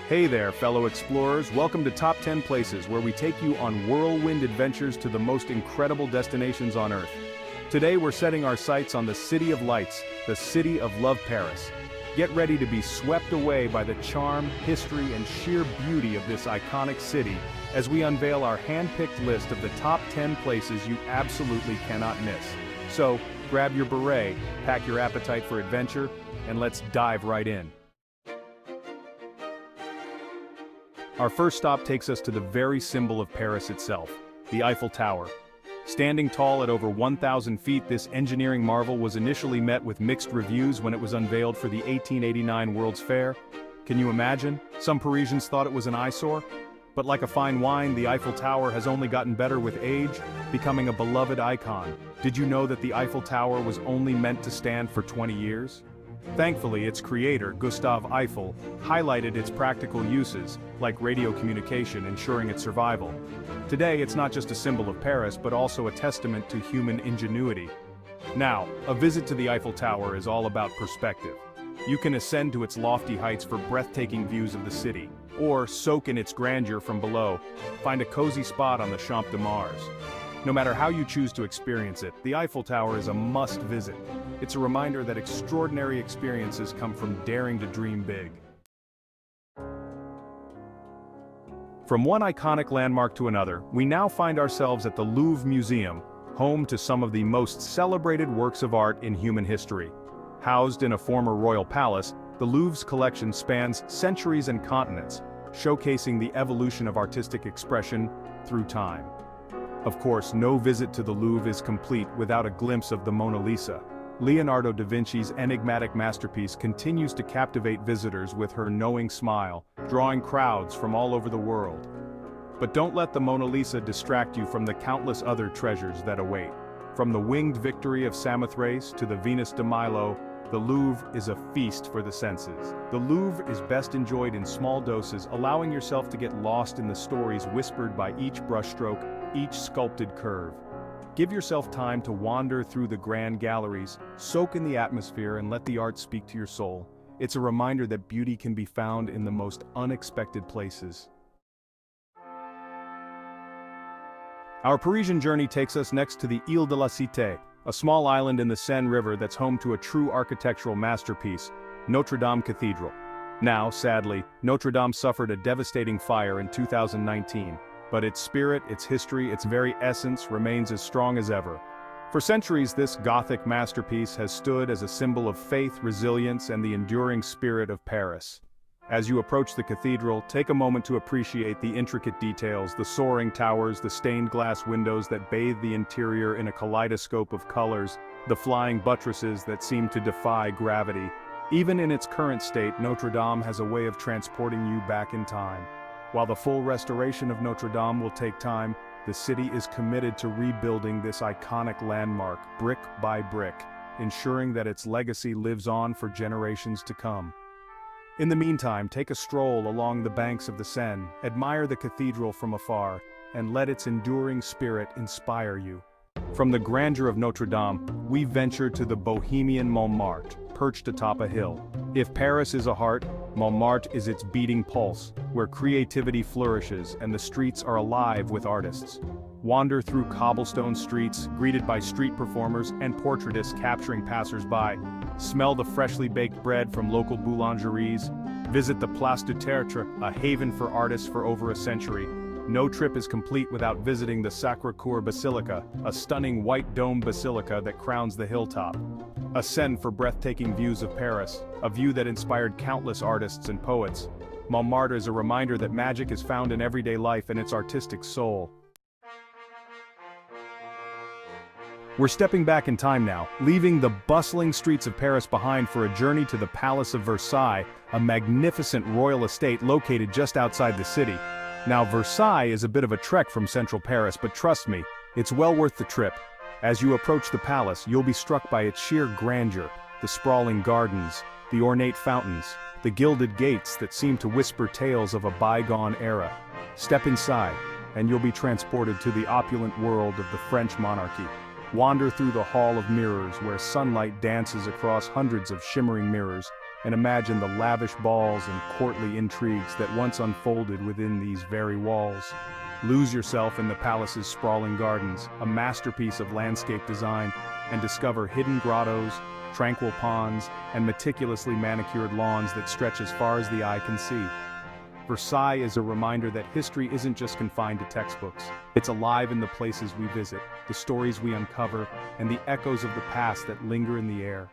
Hey there, fellow explorers. Welcome to Top 10 Places, where we take you on whirlwind adventures to the most incredible destinations on Earth. Today we're setting our sights on the City of Lights, the City of Love, Paris. Get ready to be swept away by the charm, history, and sheer beauty of this iconic city as we unveil our hand-picked list of the top 10 places you absolutely cannot miss. So, grab your beret, pack your appetite for adventure, and let's dive right in. Our first stop takes us to the very symbol of Paris itself, the Eiffel Tower. Standing tall at over 1,000 feet, this engineering marvel was initially met with mixed reviews when it was unveiled for the 1889 World's Fair. Can you imagine? Some Parisians thought it was an eyesore. But like a fine wine, the Eiffel Tower has only gotten better with age, becoming a beloved icon. Did you know that the Eiffel Tower was only meant to stand for 20 years? Thankfully, its creator, Gustave Eiffel, highlighted its practical uses, like radio communication, ensuring its survival. Today, it's not just a symbol of Paris, but also a testament to human ingenuity. Now, a visit to the Eiffel Tower is all about perspective. You can ascend to its lofty heights for breathtaking views of the city, or soak in its grandeur from below. Find a cozy spot on the Champ de Mars. No matter how you choose to experience it, the Eiffel Tower is a must-visit. It's a reminder that extraordinary experiences come from daring to dream big. From one iconic landmark to another, we now find ourselves at the Louvre Museum, home to some of the most celebrated works of art in human history. Housed in a former royal palace, the Louvre's collection spans centuries and continents, showcasing the evolution of artistic expression through time. Of course, no visit to the Louvre is complete without a glimpse of the Mona Lisa. Leonardo da Vinci's enigmatic masterpiece continues to captivate visitors with her knowing smile, drawing crowds from all over the world. But don't let the Mona Lisa distract you from the countless other treasures that await. From the winged victory of Samothrace to the Venus de Milo, the Louvre is a feast for the senses. The Louvre is best enjoyed in small doses, allowing yourself to get lost in the stories whispered by each brushstroke, each sculpted curve. Give yourself time to wander through the grand galleries, soak in the atmosphere, and let the art speak to your soul. It's a reminder that beauty can be found in the most unexpected places. Our Parisian journey takes us next to the Île de la Cité, a small island in the Seine River that's home to a true architectural masterpiece, Notre Dame Cathedral. Now, sadly, Notre Dame suffered a devastating fire in 2019. But its spirit, its history, its very essence remains as strong as ever. For centuries, this Gothic masterpiece has stood as a symbol of faith, resilience, and the enduring spirit of Paris. As you approach the cathedral, take a moment to appreciate the intricate details, the soaring towers, the stained glass windows that bathe the interior in a kaleidoscope of colors, the flying buttresses that seem to defy gravity. Even in its current state, Notre Dame has a way of transporting you back in time. While the full restoration of Notre Dame will take time, the city is committed to rebuilding this iconic landmark brick by brick, ensuring that its legacy lives on for generations to come. In the meantime, take a stroll along the banks of the Seine, admire the cathedral from afar, and let its enduring spirit inspire you. From the grandeur of Notre Dame, we venture to the bohemian Montmartre, perched atop a hill. If Paris is a heart, Montmartre is its beating pulse, where creativity flourishes and the streets are alive with artists. Wander through cobblestone streets, greeted by street performers and portraitists capturing passers-by. Smell the freshly baked bread from local boulangeries. Visit the Place du Tertre, a haven for artists for over a century. No trip is complete without visiting the Sacré-Cœur Basilica, a stunning white dome basilica that crowns the hilltop. Ascend for breathtaking views of Paris, a view that inspired countless artists and poets. Montmartre is a reminder that magic is found in everyday life and its artistic soul. We're stepping back in time now, leaving the bustling streets of Paris behind for a journey to the Palace of Versailles, a magnificent royal estate located just outside the city. Now, Versailles is a bit of a trek from central Paris, but trust me, it's well worth the trip. As you approach the palace, you'll be struck by its sheer grandeur, the sprawling gardens, the ornate fountains, the gilded gates that seem to whisper tales of a bygone era. Step inside, and you'll be transported to the opulent world of the French monarchy. Wander through the Hall of Mirrors, where sunlight dances across hundreds of shimmering mirrors, and imagine the lavish balls and courtly intrigues that once unfolded within these very walls. Lose yourself in the palace's sprawling gardens, a masterpiece of landscape design, and discover hidden grottos, tranquil ponds, and meticulously manicured lawns that stretch as far as the eye can see. Versailles is a reminder that history isn't just confined to textbooks. It's alive in the places we visit, the stories we uncover, and the echoes of the past that linger in the air.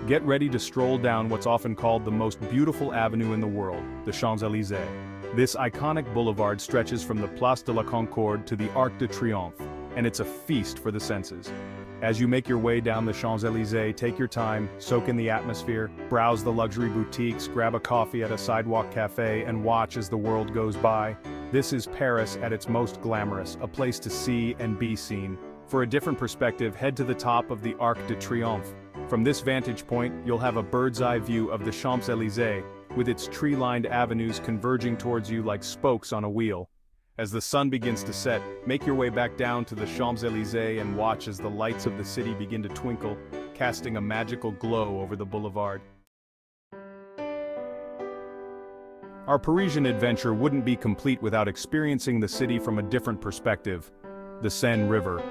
Get ready to stroll down what's often called the most beautiful avenue in the world, the Champs-Élysées. This iconic boulevard stretches from the Place de la Concorde to the Arc de Triomphe, and it's a feast for the senses. As you make your way down the Champs-Élysées, take your time, soak in the atmosphere, browse the luxury boutiques, grab a coffee at a sidewalk cafe, and watch as the world goes by. This is Paris at its most glamorous, a place to see and be seen. For a different perspective, head to the top of the Arc de Triomphe. From this vantage point, you'll have a bird's-eye view of the Champs-Élysées, with its tree-lined avenues converging towards you like spokes on a wheel. As the sun begins to set, make your way back down to the Champs-Élysées and watch as the lights of the city begin to twinkle, casting a magical glow over the boulevard. Our Parisian adventure wouldn't be complete without experiencing the city from a different perspective: the Seine River.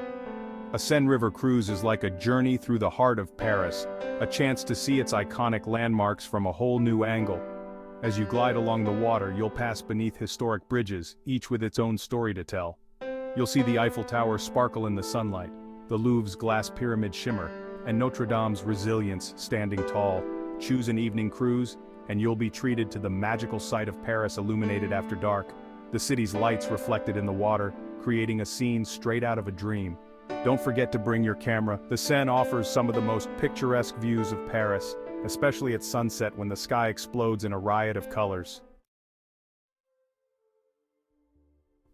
A Seine River cruise is like a journey through the heart of Paris, a chance to see its iconic landmarks from a whole new angle. As you glide along the water, you'll pass beneath historic bridges, each with its own story to tell. You'll see the Eiffel Tower sparkle in the sunlight, the Louvre's glass pyramid shimmer, and Notre Dame's resilience standing tall. Choose an evening cruise, and you'll be treated to the magical sight of Paris illuminated after dark, the city's lights reflected in the water, creating a scene straight out of a dream. Don't forget to bring your camera. The Seine offers some of the most picturesque views of Paris, especially at sunset when the sky explodes in a riot of colors.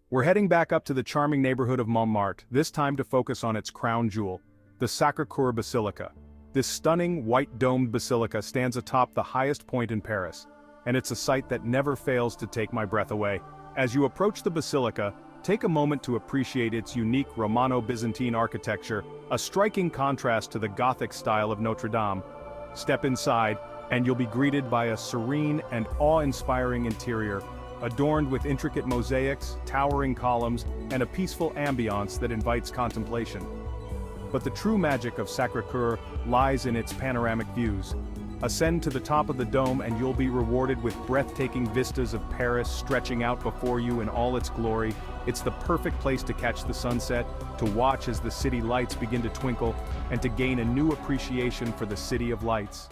We're heading back up to the charming neighborhood of Montmartre, this time to focus on its crown jewel, the Sacré-Cœur Basilica. This stunning, white-domed basilica stands atop the highest point in Paris, and it's a sight that never fails to take my breath away. As you approach the basilica, take a moment to appreciate its unique Romano-Byzantine architecture, a striking contrast to the Gothic style of Notre Dame. Step inside, and you'll be greeted by a serene and awe-inspiring interior, adorned with intricate mosaics, towering columns, and a peaceful ambiance that invites contemplation. But the true magic of Sacré-Cœur lies in its panoramic views. Ascend to the top of the dome and you'll be rewarded with breathtaking vistas of Paris stretching out before you in all its glory. It's the perfect place to catch the sunset, to watch as the city lights begin to twinkle, and to gain a new appreciation for the City of Lights.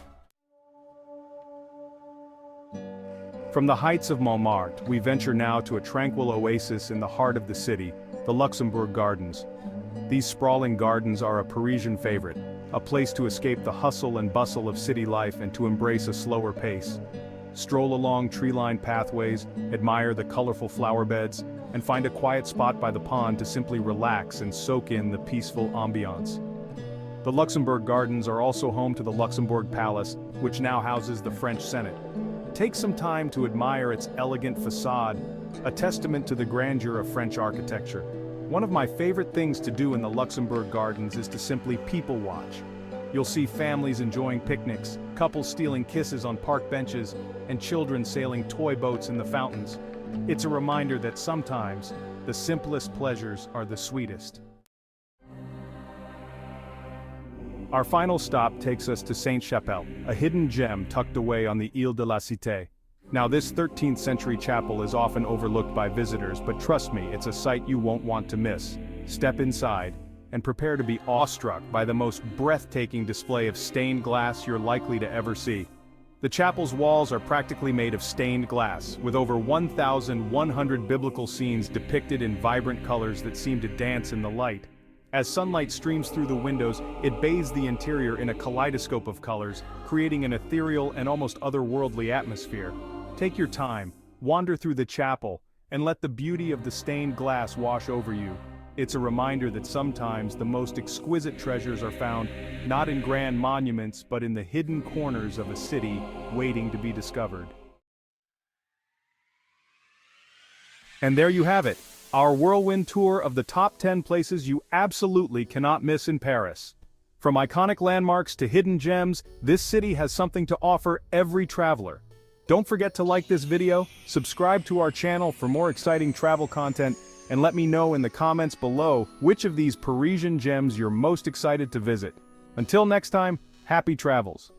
From the heights of Montmartre, we venture now to a tranquil oasis in the heart of the city, the Luxembourg Gardens. These sprawling gardens are a Parisian favorite, a place to escape the hustle and bustle of city life and to embrace a slower pace. Stroll along tree-lined pathways, admire the colorful flower beds, and find a quiet spot by the pond to simply relax and soak in the peaceful ambiance. The Luxembourg Gardens are also home to the Luxembourg Palace, which now houses the French Senate. Take some time to admire its elegant facade, a testament to the grandeur of French architecture. One of my favorite things to do in the Luxembourg Gardens is to simply people watch. You'll see families enjoying picnics, couples stealing kisses on park benches, and children sailing toy boats in the fountains. It's a reminder that sometimes, the simplest pleasures are the sweetest. Our final stop takes us to Sainte-Chapelle, a hidden gem tucked away on the Ile de la Cité. Now this 13th century chapel is often overlooked by visitors, but trust me, it's a sight you won't want to miss. Step inside, and prepare to be awestruck by the most breathtaking display of stained glass you're likely to ever see. The chapel's walls are practically made of stained glass, with over 1,100 biblical scenes depicted in vibrant colors that seem to dance in the light. As sunlight streams through the windows, it bathes the interior in a kaleidoscope of colors, creating an ethereal and almost otherworldly atmosphere. Take your time, wander through the chapel, and let the beauty of the stained glass wash over you. It's a reminder that sometimes the most exquisite treasures are found not in grand monuments but in the hidden corners of a city waiting to be discovered. And there you have it, our whirlwind tour of the top 10 places you absolutely cannot miss in Paris. From iconic landmarks to hidden gems, this city has something to offer every traveler. Don't forget to like this video, subscribe to our channel for more exciting travel content, and let me know in the comments below which of these Parisian gems you're most excited to visit. Until next time, happy travels!